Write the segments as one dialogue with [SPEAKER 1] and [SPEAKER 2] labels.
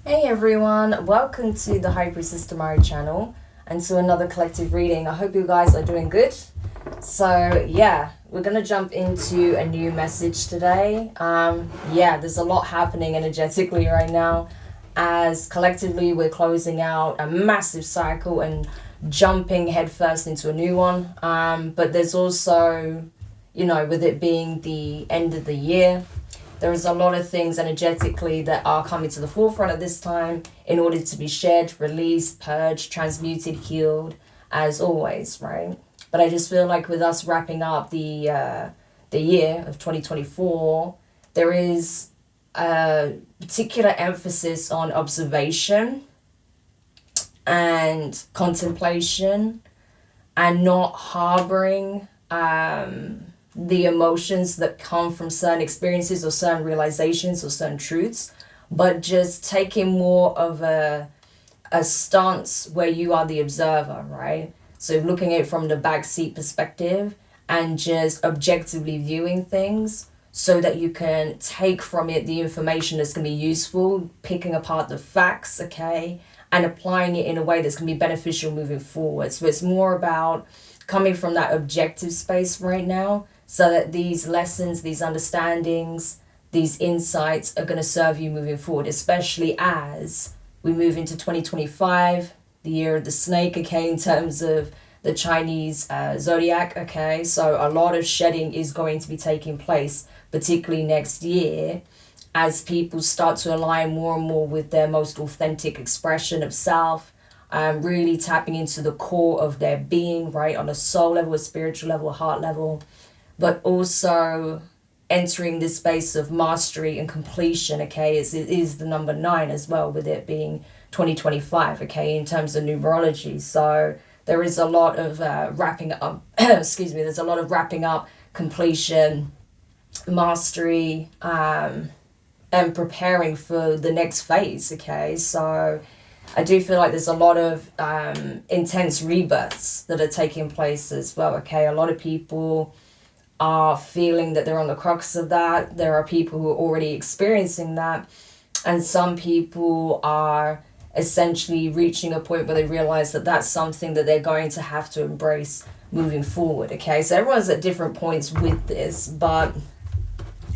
[SPEAKER 1] Hey everyone, welcome to the High Priestess Demari channel and to another collective reading. I hope you guys are doing good. So yeah, we're gonna jump into a new message today. There's a lot happening energetically right now as collectively we're closing out a massive cycle and jumping headfirst into a new one. But there's also, with it being the end of the year, there is a lot of things energetically that are coming to the forefront at this time in order to be shared, released, purged, transmuted, healed, as always, right? But I just feel like with us wrapping up the year of 2024, there is a particular emphasis on observation and contemplation and not harboring the emotions that come from certain experiences or certain realizations or certain truths, but just taking more of a stance where you are the observer, right? So looking at it from the backseat perspective and just objectively viewing things so that you can take from it the information that's going to be useful, picking apart the facts, okay, and applying it in a way that's going to be beneficial moving forward. So it's more about coming from that objective space right now so that these lessons, these understandings, these insights are going to serve you moving forward, especially as we move into 2025, the year of the snake, okay, in terms of the Chinese zodiac, okay. So a lot of shedding is going to be taking place, particularly next year, as people start to align more and more with their most authentic expression of self, really tapping into the core of their being, right, on a soul level, a spiritual level, a heart level, but also entering this space of mastery and completion, okay. It is the number 9 as well, with it being 2025, okay, in terms of numerology. So there is a lot of wrapping up, excuse me, there's a lot of wrapping up, completion, mastery, and preparing for the next phase, okay. So I do feel like there's a lot of intense rebirths that are taking place as well, okay. A lot of people are feeling that they're on the crux of that. There are people who are already experiencing that, and some people are essentially reaching a point where they realize that that's something that they're going to have to embrace moving forward, okay. So everyone's at different points with this, but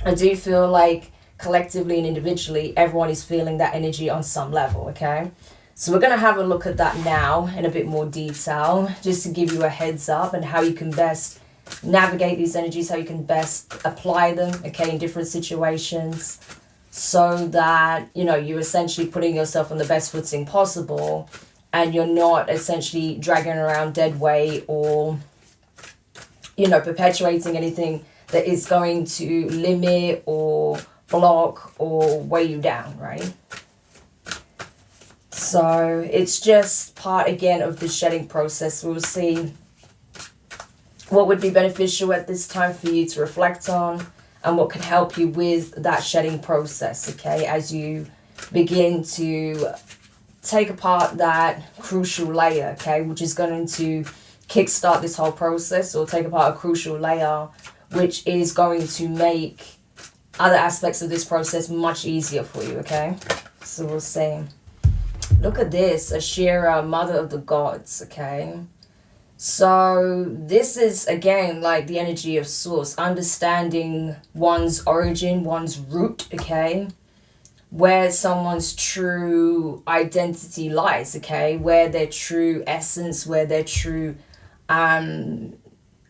[SPEAKER 1] I do feel like collectively and individually everyone is feeling that energy on some level, okay. So we're going to have a look at that now in a bit more detail, just to give you a heads up and how you can best navigate these energies, how you can best apply them, okay, in different situations, so that, you're essentially putting yourself on the best footing possible and you're not essentially dragging around dead weight or, perpetuating anything that is going to limit or block or weigh you down, right? So it's just part, again, of the shedding process. We'll see what would be beneficial at this time for you to reflect on and what can help you with that shedding process, okay, as you begin to take apart that crucial layer, okay, which is going to kickstart this whole process, or take apart a crucial layer which is going to make other aspects of this process much easier for you, okay. So we'll see. Look at this, Ashira, mother of the gods, okay. So this is, again, like the energy of source, understanding one's origin, one's root, okay, where someone's true identity lies, okay, where their true essence, where their true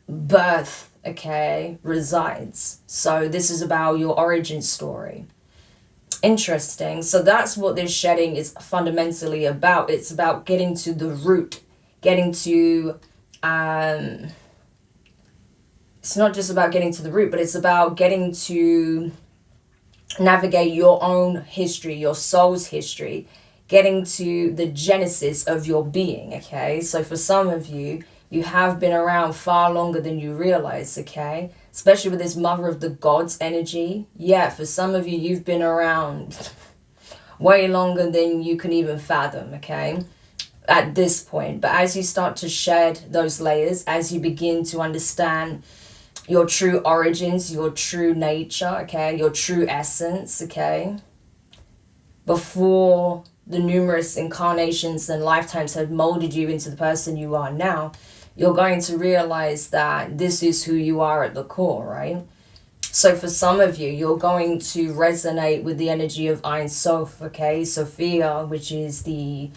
[SPEAKER 1] birth, okay, resides. So this is about your origin story. Interesting. So that's what this shedding is fundamentally about. It's about getting to the root, getting to it's not just about getting to the root, but it's about getting to navigate your own history, your soul's history, getting to the genesis of your being, okay. So for some of you, you have been around far longer than you realize, okay, especially with this mother of the gods energy. Yeah, for some of you, you've been around way longer than you can even fathom, okay, at this point. But as you start to shed those layers, as you begin to understand your true origins, your true nature, okay, your true essence, okay, before the numerous incarnations and lifetimes have molded you into the person you are now, you're going to realize that this is who you are at the core, right? So for some of you, you're going to resonate with the energy of Ein Sof, okay? Sophia, which is the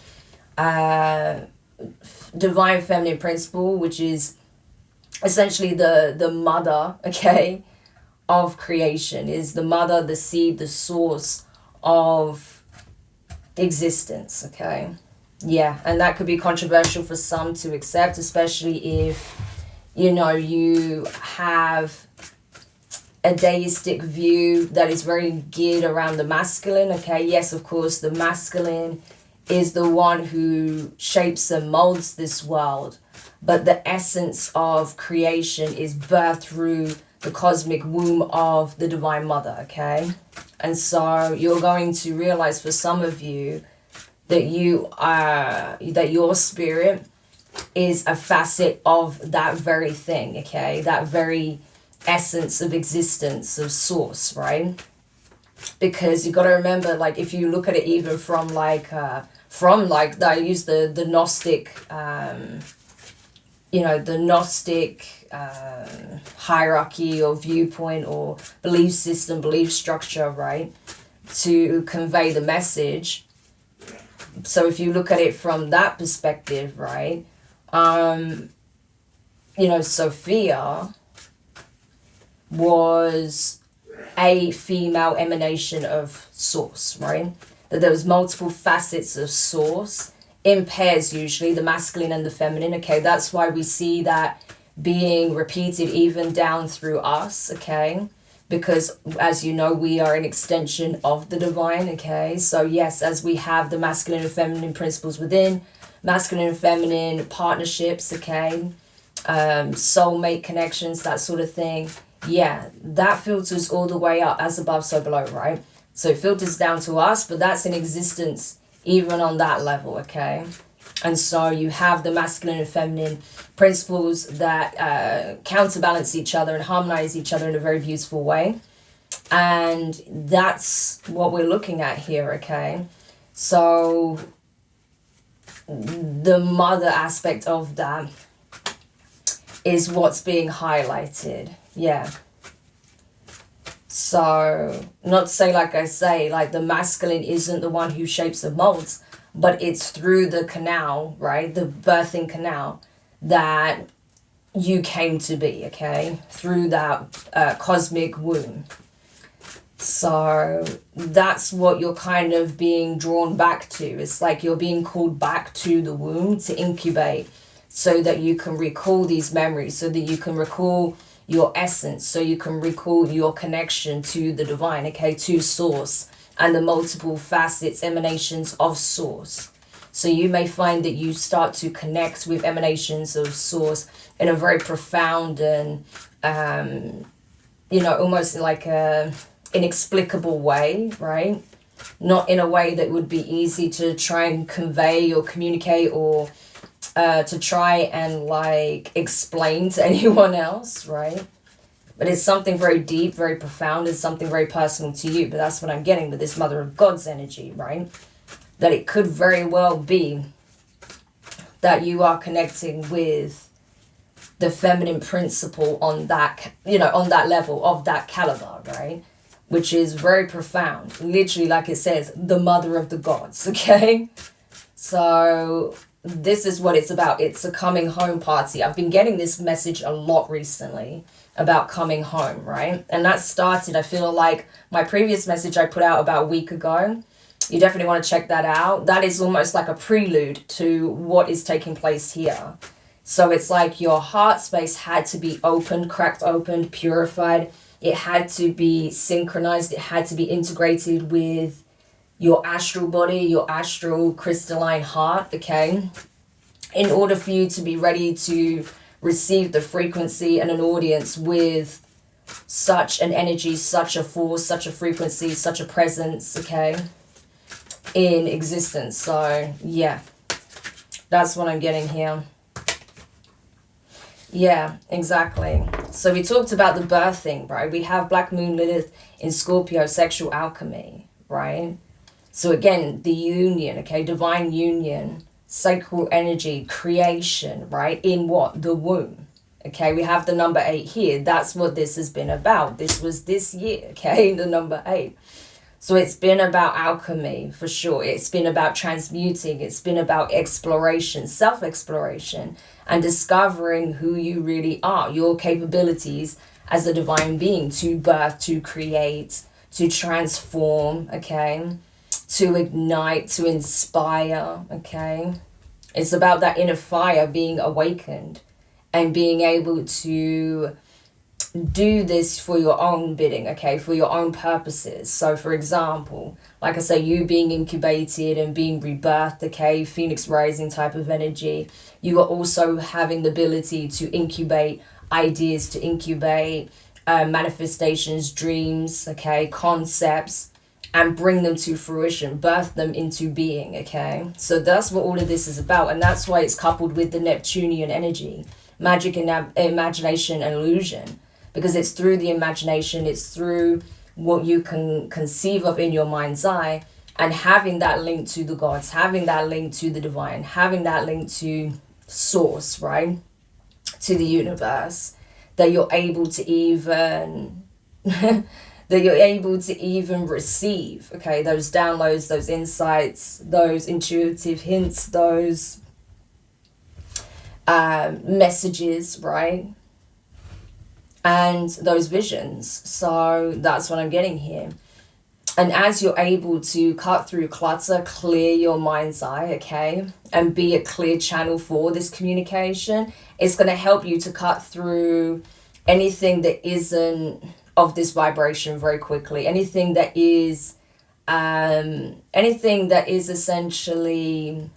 [SPEAKER 1] divine feminine principle, which is essentially the mother, okay, of creation, is the mother, the seed, the source of existence, okay? Yeah, and that could be controversial for some to accept, especially if, you know, you have a deistic view that is very geared around the masculine, okay? Yes, of course, the masculine is the one who shapes and molds this world, but the essence of creation is birthed through the cosmic womb of the Divine Mother, okay? And so you're going to realize for some of you that that your spirit is a facet of that very thing, okay? That very essence of existence, of source, right? Because you got to remember, like, if you look at it even from like I use the Gnostic the Gnostic hierarchy or viewpoint or belief system, belief structure, right, to convey the message. So if you look at it from that perspective, right, Sophia was a female emanation of source, right? That there was multiple facets of source in pairs, usually the masculine and the feminine, okay? That's why we see that being repeated even down through us, okay? Because as you know, we are an extension of the divine, okay? So yes, as we have the masculine and feminine principles within, masculine and feminine partnerships, okay? Soulmate connections, that sort of thing. Yeah, that filters all the way up, as above, so below, right? So it filters down to us, but that's in existence even on that level, okay? And so you have the masculine and feminine principles that counterbalance each other and harmonize each other in a very beautiful way. And that's what we're looking at here, okay? So the mother aspect of that is what's being highlighted. Yeah. So, not to say, like I say, like the masculine isn't the one who shapes and molds, but it's through the canal, right? The birthing canal that you came to be, okay? Through that cosmic womb. So, that's what you're kind of being drawn back to. It's like you're being called back to the womb to incubate so that you can recall these memories, so that you can recall your essence, so you can recall your connection to the divine, okay, to source and the multiple facets, emanations of source. So you may find that you start to connect with emanations of source in a very profound and almost like a inexplicable way, right? Not in a way that would be easy to try and convey or communicate or to try and like explain to anyone else, right? But it's something very deep, very profound, it's something very personal to you. But that's what I'm getting with this Mother of God's energy, right? That it could very well be that you are connecting with the feminine principle on that, on that level of that caliber, right? Which is very profound. Literally, like it says, the Mother of the Gods, okay? So this is what it's about. It's a coming home party. I've been getting this message a lot recently about coming home, right? And that started, I feel like, my previous message I put out about a week ago. You definitely want to check that out. That is almost like a prelude to what is taking place here. So it's like your heart space had to be opened, cracked open, purified. It had to be synchronized. It had to be integrated with your astral body, your astral crystalline heart, okay? In order for you to be ready to receive the frequency and an audience with such an energy, such a force, such a frequency, such a presence, okay, in existence. So, yeah, that's what I'm getting here. Yeah, exactly. So we talked about the birthing, right? We have Black Moon Lilith in Scorpio, sexual alchemy, right? So again, the union, okay, divine union, sacral energy, creation, right? In what? The womb. Okay, we have the number 8 here. That's what this has been about. This was this year, okay, the number 8. So it's been about alchemy, for sure. It's been about transmuting. It's been about exploration, self-exploration, and discovering who you really are, your capabilities as a divine being to birth, to create, to transform, okay, to ignite, to inspire, okay. It's about that inner fire being awakened and being able to do this for your own bidding, okay, for your own purposes. So for example, like I say, you being incubated and being rebirthed, okay, phoenix rising type of energy, you are also having the ability to incubate ideas, to incubate manifestations, dreams, okay, concepts, and bring them to fruition, birth them into being, okay. So that's what all of this is about, and that's why it's coupled with the Neptunian energy, magic and imagination and illusion, because it's through the imagination, it's through what you can conceive of in your mind's eye, and having that link to the gods, having that link to the divine, having that link to source, right, to the universe, that you're able to even that you're able to even receive, okay, those downloads, those insights, those intuitive hints, those messages, right, and those visions. So that's what I'm getting here. And as you're able to cut through clutter, clear your mind's eye, okay, and be a clear channel for this communication, it's going to help you to cut through anything that isn't of this vibration very quickly. Anything that is essentially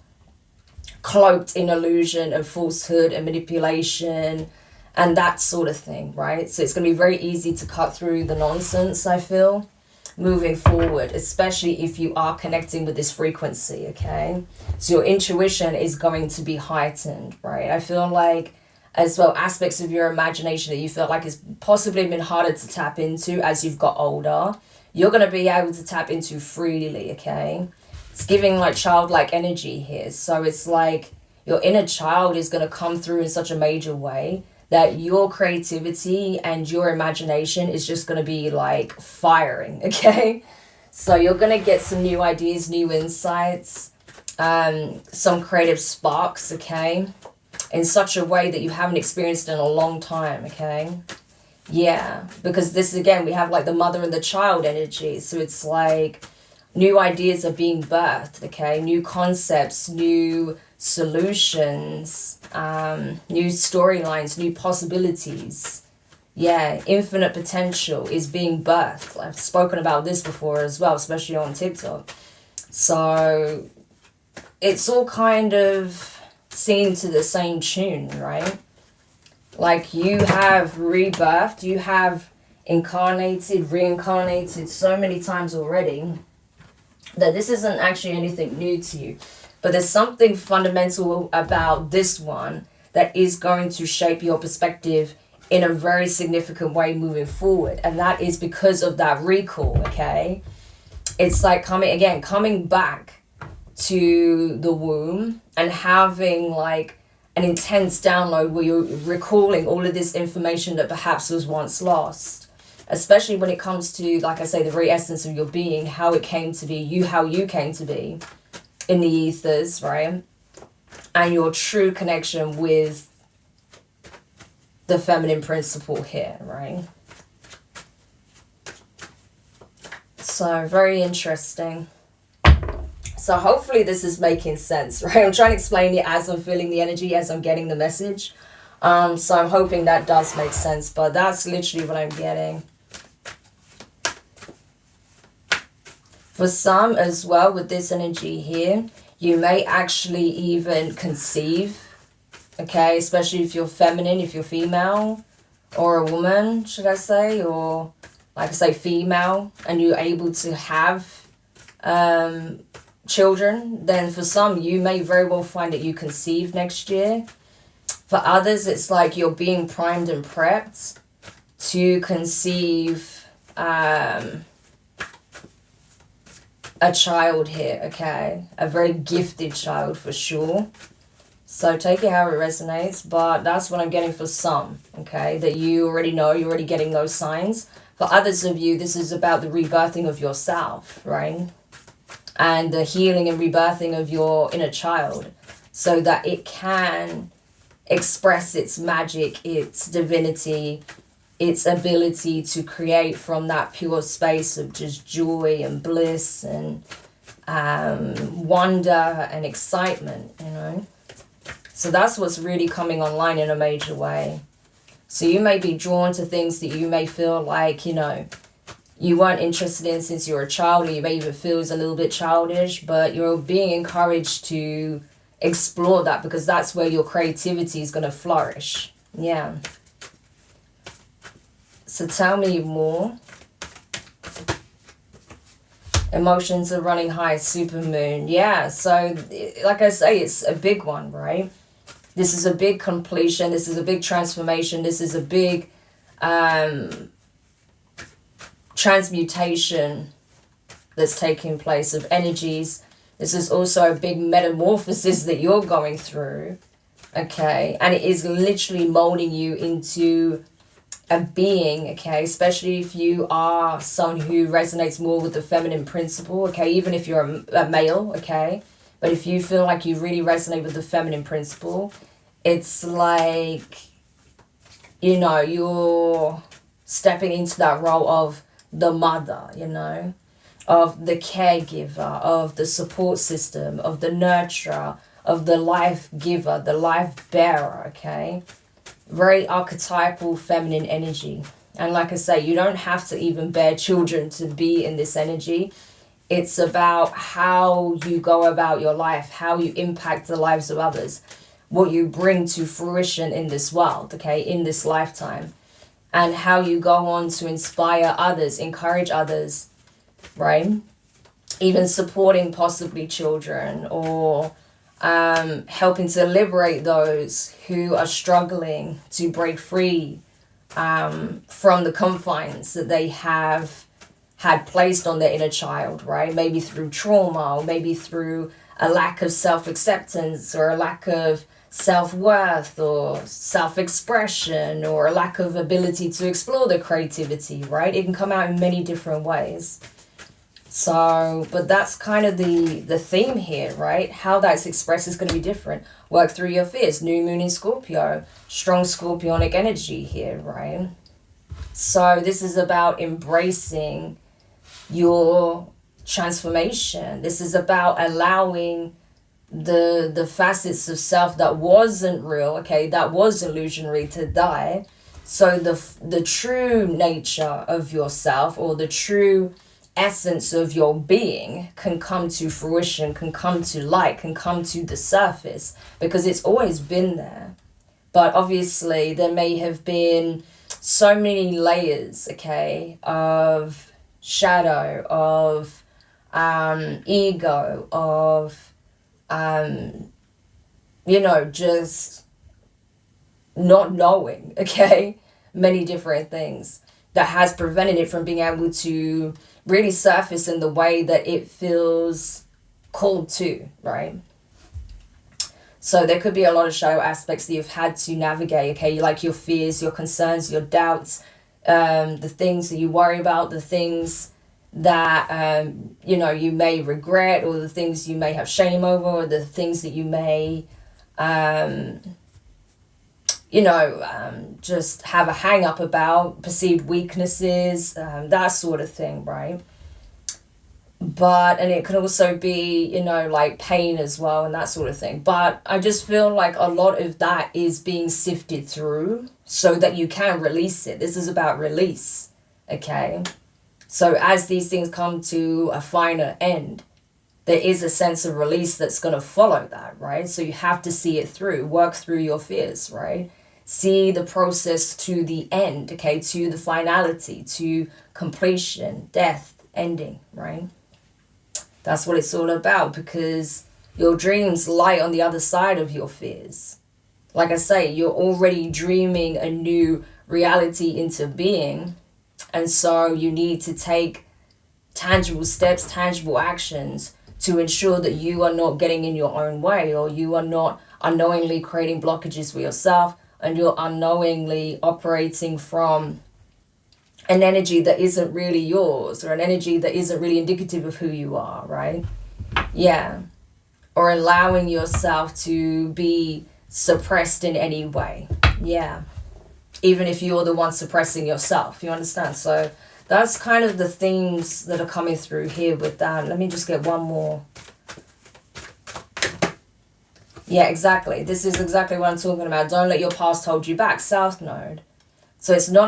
[SPEAKER 1] cloaked in illusion and falsehood and manipulation and that sort of thing, right? So it's going to be very easy to cut through the nonsense, I feel, moving forward, especially if you are connecting with this frequency, okay? So your intuition is going to be heightened, right? I feel like as well aspects of your imagination that you feel like it's possibly been harder to tap into as you've got older, you're going to be able to tap into freely, okay? It's giving like childlike energy here. So it's like your inner child is going to come through in such a major way that your creativity and your imagination is just going to be like firing, okay? So you're going to get some new ideas, new insights, some creative sparks, okay, in such a way that you haven't experienced in a long time, okay? Yeah, because this, again, we have like the mother and the child energy. So it's like new ideas are being birthed, okay? New concepts, new solutions, new storylines, new possibilities. Yeah, infinite potential is being birthed. I've spoken about this before as well, especially on TikTok. So it's all kind of singing to the same tune, right? Like you have rebirthed, you have incarnated, reincarnated so many times already that this isn't actually anything new to you. But there's something fundamental about this one that is going to shape your perspective in a very significant way moving forward. And that is because of that recall, okay? It's like coming back to the womb and having like an intense download where you're recalling all of this information that perhaps was once lost. Especially when it comes to, like I say, the very essence of your being, how it came to be, how you came to be in the ethers, right? And your true connection with the feminine principle here, right? So very interesting. So hopefully this is making sense, right? I'm trying to explain it as I'm feeling the energy, as I'm getting the message. So I'm hoping that does make sense, but that's literally what I'm getting. For some as well, with this energy here, you may actually even conceive, okay? Especially if you're feminine, if you're female, or a woman, should I say, or like I say, female, and you're able to have children, then for some, you may very well find that you conceive next year. For others, it's like you're being primed and prepped to conceive a child here, okay? A very gifted child for sure. So take it how it resonates, but that's what I'm getting for some, okay? That you already know, you're already getting those signs. For others of you, this is about the rebirthing of yourself, right? And the healing and rebirthing of your inner child so that it can express its magic, its divinity, its ability to create from that pure space of just joy and bliss and wonder and excitement, you know. So that's what's really coming online in a major way. So you may be drawn to things that you may feel like, you know, you weren't interested in since you were a child, or you may even feel is a little bit childish, but you're being encouraged to explore that because that's where your creativity is going to flourish. Yeah. So tell me more. Emotions are running high, supermoon. Yeah, so like I say, it's a big one, right? This is a big completion. This is a big transformation. This is a big transmutation that's taking place of energies. This is also a big metamorphosis that you're going through, okay? And it is literally molding you into a being, okay? Especially if you are someone who resonates more with the feminine principle, okay? Even if you're a male, okay? But if you feel like you really resonate with the feminine principle, it's like, you know, you're stepping into that role of the mother, you know, of the caregiver, of the support system, of the nurturer, of the life giver, the life bearer, okay? Very archetypal feminine energy. And like I say, you don't have to even bear children to be in this energy. It's about how you go about your life, how you impact the lives of others, what you bring to fruition in this world, okay, in this lifetime, and how you go on to inspire others, encourage others, right? Even supporting possibly children, or helping to liberate those who are struggling to break free from the confines that they have had placed on their inner child, right? Maybe through trauma, or maybe through a lack of self-acceptance, or a lack of self-worth, or self-expression, or a lack of ability to explore the creativity, right? It can come out in many different ways. So, but that's kind of the theme here, right? How that's expressed is going to be different. Work through your fears. New moon in Scorpio. Strong scorpionic energy here, right? So this is about embracing your transformation. This is about allowing the facets of self that wasn't real, okay, that was illusionary, to die. So the true nature of yourself, or the true essence of your being, can come to fruition, can come to light, can come to the surface, because it's always been there. But obviously there may have been so many layers, okay, of shadow, of ego, of you know, just not knowing, okay, many different things that has prevented it from being able to really surface in the way that it feels called to, right? So there could be a lot of shadow aspects that you've had to navigate, okay, like your fears, your concerns, your doubts, the things that you worry about, the things that you know, you may regret, or the things you may have shame over, or the things that you may you know, just have a hang up about, perceived weaknesses, that sort of thing, right? But, and it can also be, you know, like pain as well, and that sort of thing. But I just feel like a lot of that is being sifted through so that you can release it. This is about release, okay? So as these things come to a final end, there is a sense of release that's going to follow that, right? So you have to see it through, work through your fears, right? See the process to the end, okay? To the finality, to completion, death, ending, right? That's what it's all about, because your dreams lie on the other side of your fears. Like I say, you're already dreaming a new reality into being. And so you need to take tangible steps, tangible actions to ensure that you are not getting in your own way, or you are not unknowingly creating blockages for yourself, and you're unknowingly operating from an energy that isn't really yours, or an energy that isn't really indicative of who you are, right? Yeah. Or allowing yourself to be suppressed in any way. Yeah. Even if you're the one suppressing yourself, you understand? So that's kind of the themes that are coming through here with that. Let me just get one more. Yeah, exactly. This is exactly what I'm talking about. Don't let your past hold you back. South Node. So it's not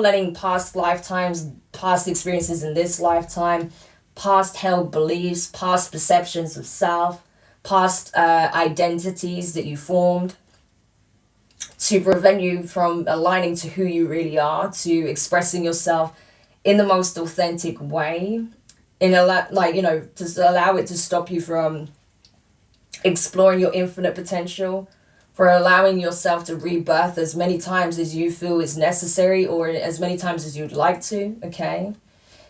[SPEAKER 1] letting past lifetimes, past experiences in this lifetime, past held beliefs, past perceptions of self, past identities that you formed, to prevent you from aligning to who you really are, to expressing yourself in the most authentic way, to allow it to stop you from exploring your infinite potential, for allowing yourself to rebirth as many times as you feel is necessary, or as many times as you'd like to, okay?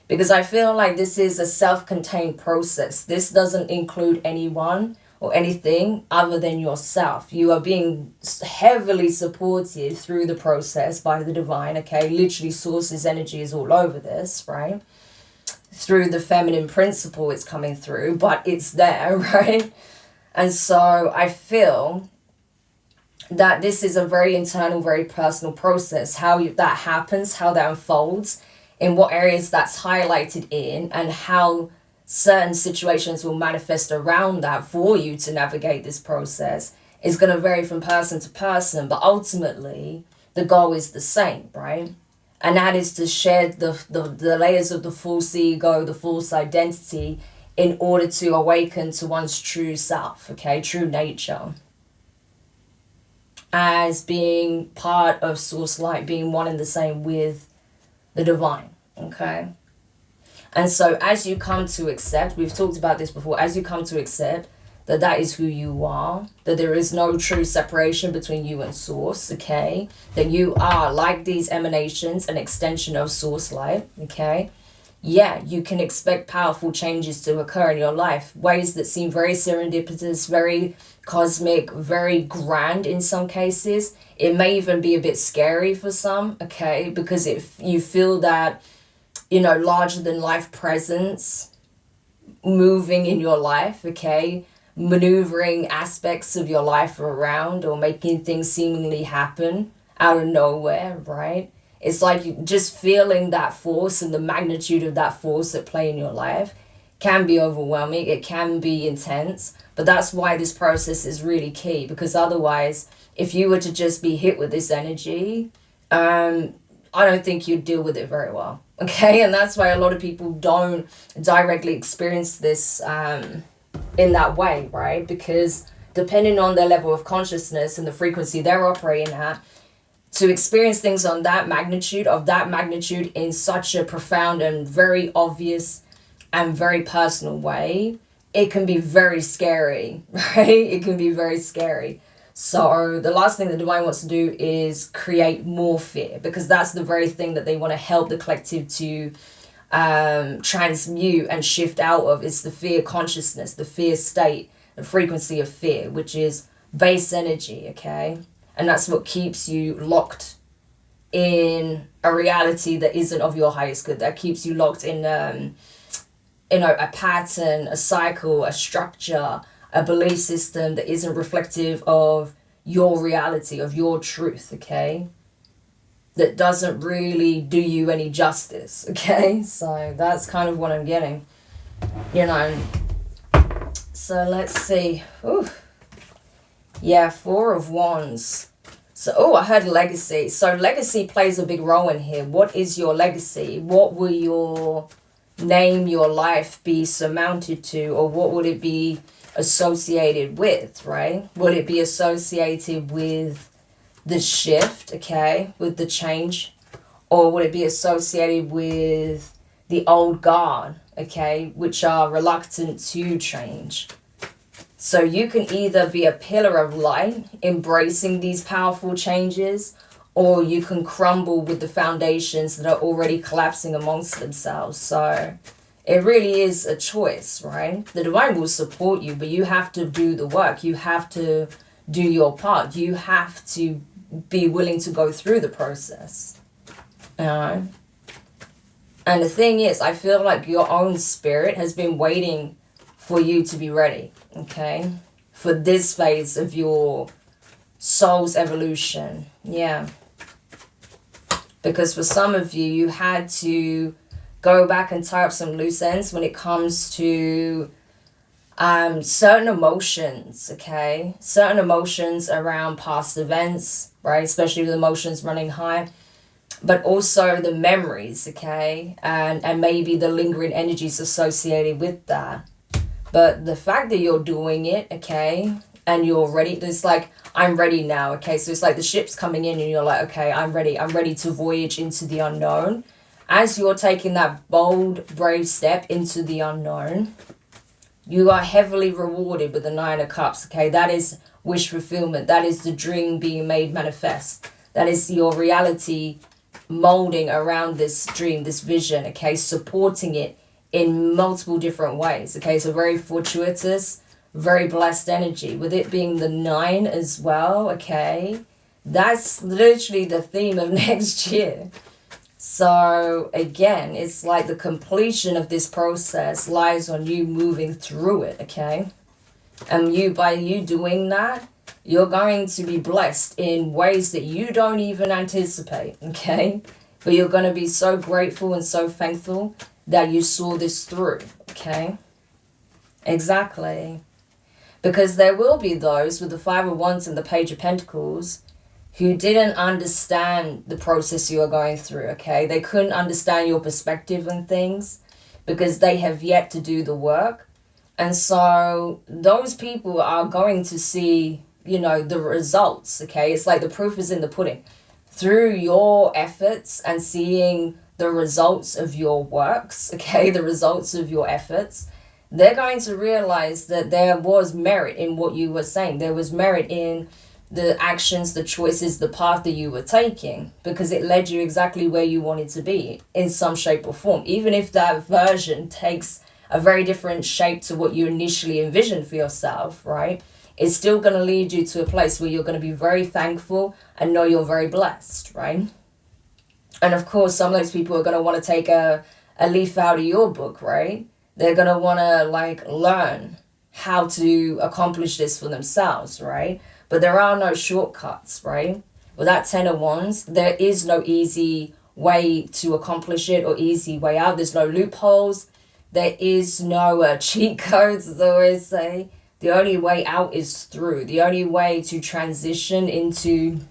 [SPEAKER 1] Because I feel like this is a self-contained process. This doesn't include anyone or anything other than yourself. You are being heavily supported through the process by the divine, okay? Literally, source's energy is all over this, right? Through the feminine principle it's coming through, but it's there, right? And so I feel that this is a very internal, very personal process. How that happens, how that unfolds, in what areas that's highlighted in, and how certain situations will manifest around that for you to navigate this process is going to vary from person to person. But ultimately, the goal is the same, right? And that is to shed the layers of the false ego, the false identity, in order to awaken to one's true self, okay? True nature. As being part of source light, being one and the same with the divine, okay? And so as you come to accept, we've talked about this before, as you come to accept that that is who you are, that there is no true separation between you and source, okay? That you are, like these emanations, an extension of source light, okay? Yeah, you can expect powerful changes to occur in your life, ways that seem very serendipitous, very cosmic, very grand in some cases. It may even be a bit scary for some, okay? Because if you feel that, larger than life presence moving in your life, okay? Maneuvering aspects of your life around, or making things seemingly happen out of nowhere, right? It's like you just feeling that force and the magnitude of that force at play in your life can be overwhelming. It can be intense, but that's why this process is really key, because otherwise, if you were to just be hit with this energy, I don't think you'd deal with it very well, okay? And that's why a lot of people don't directly experience this in that way, right? Because depending on their level of consciousness and the frequency they're operating at, to experience things on that magnitude, in such a profound and very obvious and very personal way, it can be very scary, right? It can be very scary. So the last thing the divine wants to do is create more fear, because that's the very thing that they want to help the collective to transmute and shift out of. It's the fear consciousness, the fear state, the frequency of fear, which is base energy, okay? And that's what keeps you locked in a reality that isn't of your highest good, that keeps you locked in a pattern, a cycle, a structure, a belief system that isn't reflective of your reality, of your truth, okay? That doesn't really do you any justice, okay? So that's kind of what I'm getting, So let's see. Ooh. Yeah, 4 of Wands. So, I heard legacy. So legacy plays a big role in here. What is your legacy? What will your name, your life be surmounted to? Or what will it be associated with, right? Will it be associated with the shift, okay? With the change? Or will it be associated with the old guard, okay? Which are reluctant to change. So you can either be a pillar of light, embracing these powerful changes, or you can crumble with the foundations that are already collapsing amongst themselves. So It really is a choice, right? The divine will support you, but you have to do the work. You have to do your part. You have to be willing to go through the process. You know? And the thing is, I feel like your own spirit has been waiting for you to be ready, okay? For this phase of your soul's evolution. Yeah. Because for some of you, you had to go back and tie up some loose ends when it comes to certain emotions, okay? Certain emotions around past events, right? Especially with emotions running high. But also the memories, okay? And maybe the lingering energies associated with that. But the fact that you're doing it, okay, and you're ready, it's like, I'm ready now, okay? So it's like the ship's coming in and you're like, okay, I'm ready to voyage into the unknown. As you're taking that bold, brave step into the unknown, you are heavily rewarded with the Nine of Cups, okay? That is wish fulfillment. That is the dream being made manifest. That is your reality molding around this dream, this vision, okay? Supporting it in multiple different ways, okay? So very fortuitous, very blessed energy. With it being the 9 as well, okay? That's literally the theme of next year. So again, it's like the completion of this process lies on you moving through it, okay? And by you doing that, you're going to be blessed in ways that you don't even anticipate, okay? But you're going to be so grateful and so thankful that you saw this through, okay? Exactly. Because there will be those with the Five of Wands and the Page of Pentacles who didn't understand the process you are going through, okay? They couldn't understand your perspective on things because they have yet to do the work. And so those people are going to see, you know, the results, okay? It's like the proof is in the pudding. Through your efforts and seeing the results of your works, okay, the results of your efforts, they're going to realize that there was merit in what you were saying. There was merit in the actions, the choices, the path that you were taking, because it led you exactly where you wanted to be in some shape or form. Even if that version takes a very different shape to what you initially envisioned for yourself, right? It's still going to lead you to a place where you're going to be very thankful and know you're very blessed, right? And of course, some of those people are going to want to take a leaf out of your book, right? They're going to want to like learn how to accomplish this for themselves, right? But there are no shortcuts, right? With that 10 of Wands, there is no easy way to accomplish it or easy way out. There's no loopholes. There is no cheat codes, as I always say. The only way out is through. The only way to transition into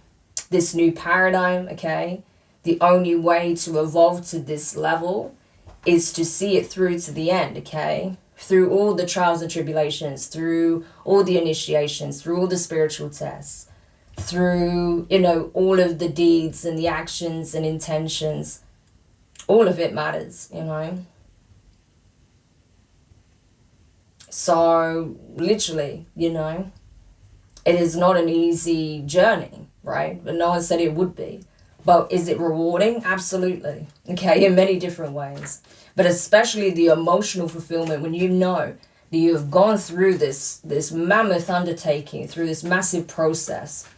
[SPEAKER 1] this new paradigm, okay? The only way to evolve to this level is to see it through to the end, okay? Through all the trials and tribulations, through all the initiations, through all the spiritual tests, through, you know, all of the deeds and the actions and intentions. All of it matters, you know? So, literally, you know, it is not an easy journey, right? But no one said it would be. But is it rewarding? Absolutely. Okay, in many different ways. But especially the emotional fulfillment when you know that you have gone through this mammoth undertaking, through this massive process,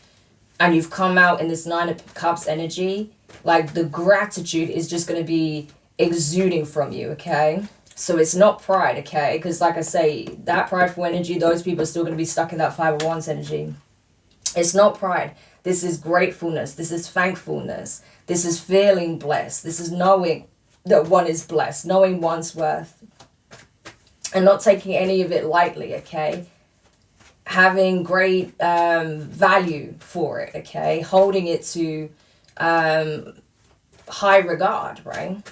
[SPEAKER 1] and you've come out in this 9 of Cups energy, like the gratitude is just going to be exuding from you, okay? So it's not pride, okay? Because like I say, that prideful energy, those people are still going to be stuck in that 5 of Wands energy. It's not pride. This is gratefulness. This is thankfulness. This is feeling blessed. This is knowing that one is blessed, knowing one's worth, and not taking any of it lightly, okay? Having great value for it, okay? Holding it to high regard, right?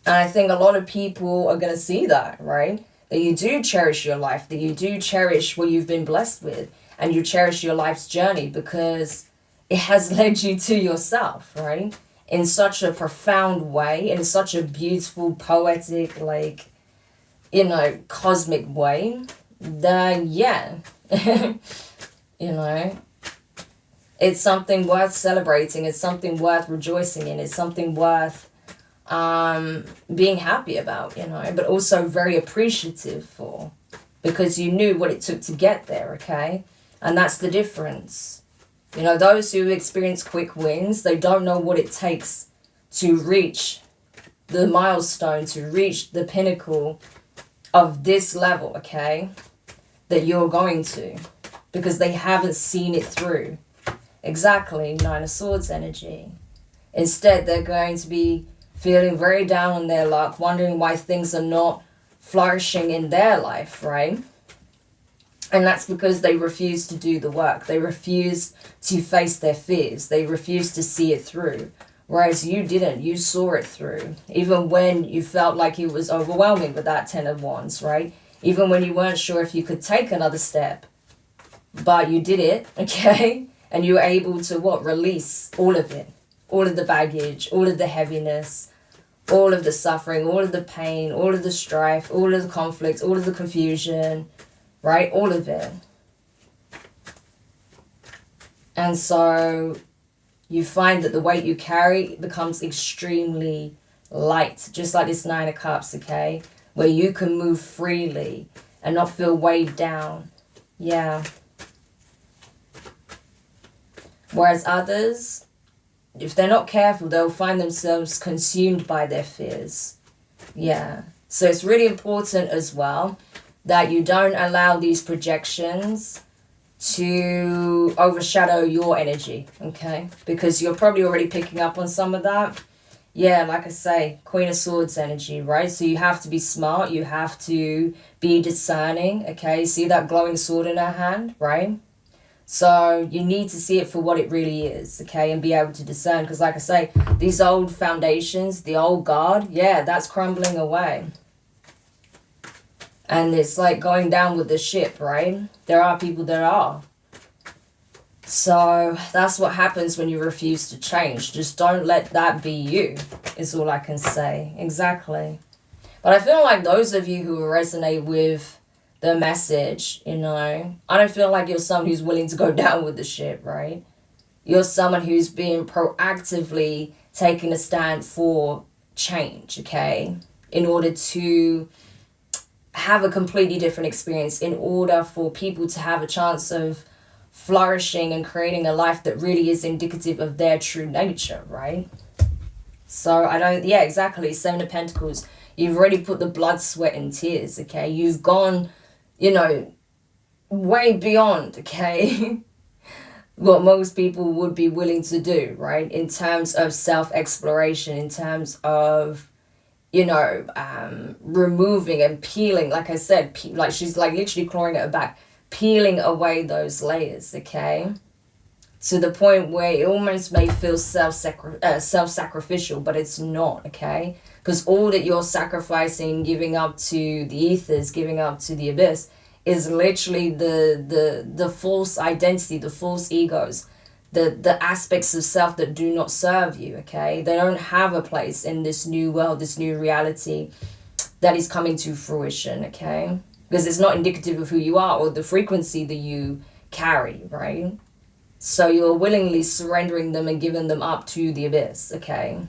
[SPEAKER 1] And I think a lot of people are going to see that, right? That you do cherish your life, that you do cherish what you've been blessed with, and you cherish your life's journey because it has led you to yourself, right? In such a profound way, in such a beautiful, poetic, like, you know, cosmic way, then yeah, you know, it's something worth celebrating. It's something worth rejoicing in. It's something worth being happy about, but also very appreciative for, because you knew what it took to get there, okay? And that's the difference. Those who experience quick wins, they don't know what it takes to reach the milestone, to reach the pinnacle of this level, okay, that you're going to, because they haven't seen it through. Exactly, Nine of Swords energy. Instead, they're going to be feeling very down on their luck, wondering why things are not flourishing in their life, right? And that's because they refuse to do the work. They refuse to face their fears. They refuse to see it through. Whereas you didn't. You saw it through. Even when you felt like it was overwhelming with that Ten of Wands, right? Even when you weren't sure if you could take another step. But you did it, okay? And you were able to, release all of it. All of the baggage, all of the heaviness, all of the suffering, all of the pain, all of the strife, all of the conflict, all of the confusion, right? All of it. And so you find that the weight you carry becomes extremely light, just like this Nine of Cups, okay? Where you can move freely and not feel weighed down. Yeah. Whereas others, if they're not careful, they'll find themselves consumed by their fears. Yeah. So it's really important as well that you don't allow these projections to overshadow your energy, okay? Because you're probably already picking up on some of that. Yeah, like I say, Queen of Swords energy, right? So you have to be smart. You have to be discerning, okay? See that glowing sword in her hand, right? So you need to see it for what it really is, okay, and be able to discern. Because like I say, these old foundations, the old guard, yeah, that's crumbling away. And it's like going down with the ship, right? There are people that are. So that's what happens when you refuse to change. Just don't let that be you, is all I can say. Exactly. But I feel like those of you who resonate with the message, I don't feel like you're someone who's willing to go down with the ship, right? You're someone who's been proactively taking a stand for change, okay? In order to have a completely different experience, in order for people to have a chance of flourishing and creating a life that really is indicative of their true nature, right? So yeah, exactly. Seven of Pentacles. You've already put the blood, sweat, and tears, okay? You've gone, way beyond, okay, what most people would be willing to do, right? In terms of self-exploration, in terms of, removing and peeling, like I said, like she's like literally clawing at her back, peeling away those layers, okay? To the point where it almost may feel self-sacrificial, but it's not, okay? Because all that you're sacrificing, giving up to the ethers, giving up to the abyss, is literally the false identity, the false egos, the aspects of self that do not serve you, okay? They don't have a place in this new world, this new reality that is coming to fruition, okay? Because it's not indicative of who you are or the frequency that you carry, right? So you're willingly surrendering them and giving them up to the abyss, okay?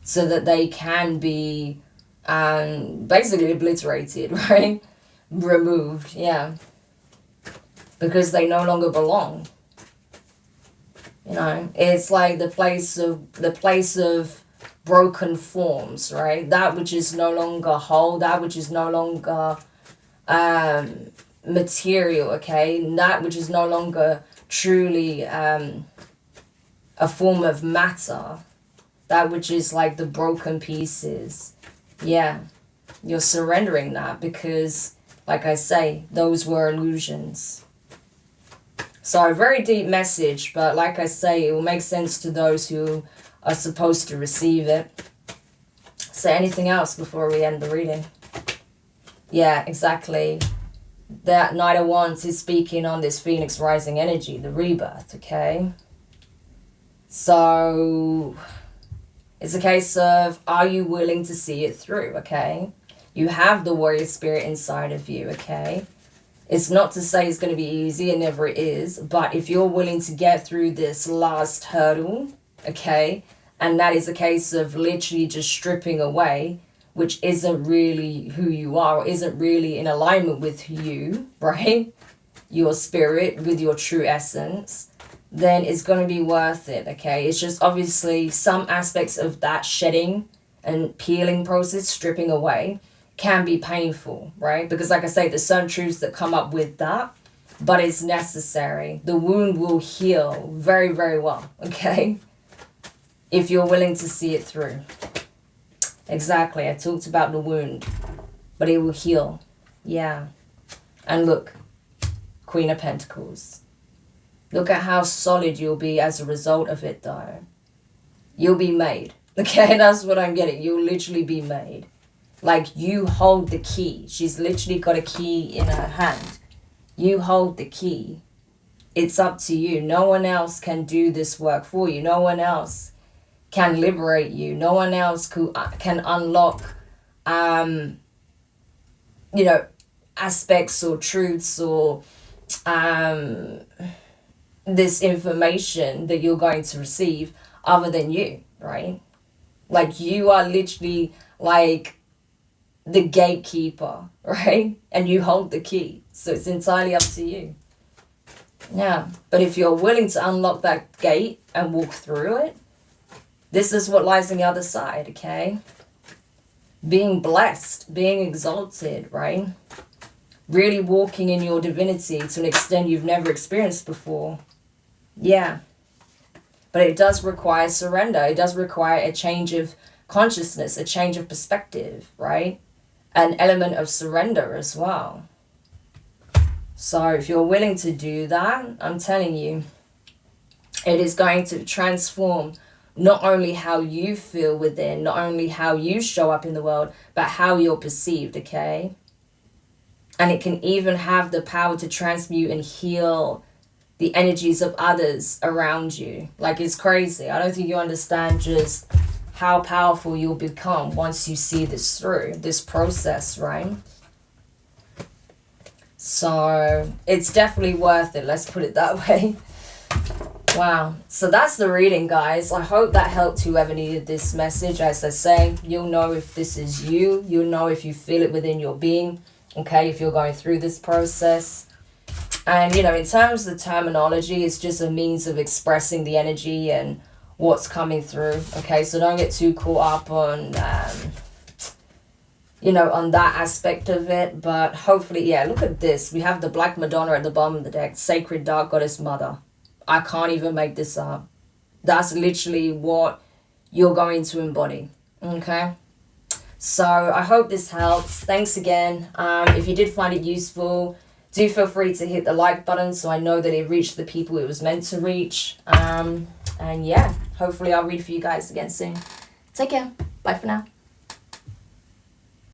[SPEAKER 1] So that they can be basically obliterated, right? Removed, yeah. Because they no longer belong. It's like the place of broken forms, right? That which is no longer whole, that which is no longer material, okay? That which is no longer truly a form of matter, that which is like the broken pieces. Yeah, you're surrendering that because, like I say, those were illusions. So a very deep message, but like I say, it will make sense to those who are supposed to receive it. So anything else before we end the reading? Yeah, exactly. That Knight of Wands is speaking on this Phoenix rising energy, the rebirth, okay? So it's a case of, are you willing to see it through, okay? You have the warrior spirit inside of you, okay? It's not to say it's going to be easy, it never is, but if you're willing to get through this last hurdle, okay, And that is a case of literally just stripping away, which isn't really who you are, or isn't really in alignment with you, right? Your spirit, with your true essence, then it's going to be worth it, okay? It's just obviously some aspects of that shedding and peeling process, stripping away, can be painful, right? Because like I say, there's certain truths that come up with that, but it's necessary. The wound will heal very, very well, okay? If you're willing to see it through. Exactly, I talked about the wound, but it will heal. Yeah. And look, Queen of Pentacles. Look at how solid you'll be as a result of it, though. You'll be made. Okay, that's what I'm getting. You'll literally be made. Like, you hold the key. She's literally got a key in her hand. You hold the key. It's up to you. No one else can do this work for you. No one else can liberate you. No one else can unlock, aspects or truths or this information that you're going to receive other than you, right? Like, you are literally like the gatekeeper, right? And you hold the key. So it's entirely up to you. Yeah. But if you're willing to unlock that gate and walk through it, this is what lies on the other side, okay? Being blessed, being exalted, right? Really walking in your divinity to an extent you've never experienced before. Yeah. But it does require surrender. It does require a change of consciousness, a change of perspective, right? An element of surrender as well. So if you're willing to do that, I'm telling you, it is going to transform not only how you feel within, not only how you show up in the world, but how you're perceived, okay? And it can even have the power to transmute and heal the energies of others around you. Like, it's crazy. I don't think you understand just how powerful you'll become once you see this through, this process, right? So it's definitely worth it. Let's put it that way. Wow. So that's the reading, guys. I hope that helped whoever needed this message. As I say, you'll know if this is you. You'll know if you feel it within your being. Okay, if you're going through this process. And, in terms of the terminology, it's just a means of expressing the energy and what's coming through. Okay, so don't get too caught up on, on that aspect of it. But hopefully, yeah, look at this. We have the Black Madonna at the bottom of the deck. Sacred Dark Goddess Mother. I can't even make this up. That's literally what you're going to embody. Okay? So I hope this helps. Thanks again. If you did find it useful, do feel free to hit the like button so I know that it reached the people it was meant to reach. And yeah, hopefully I'll read for you guys again soon. Take care. Bye for now.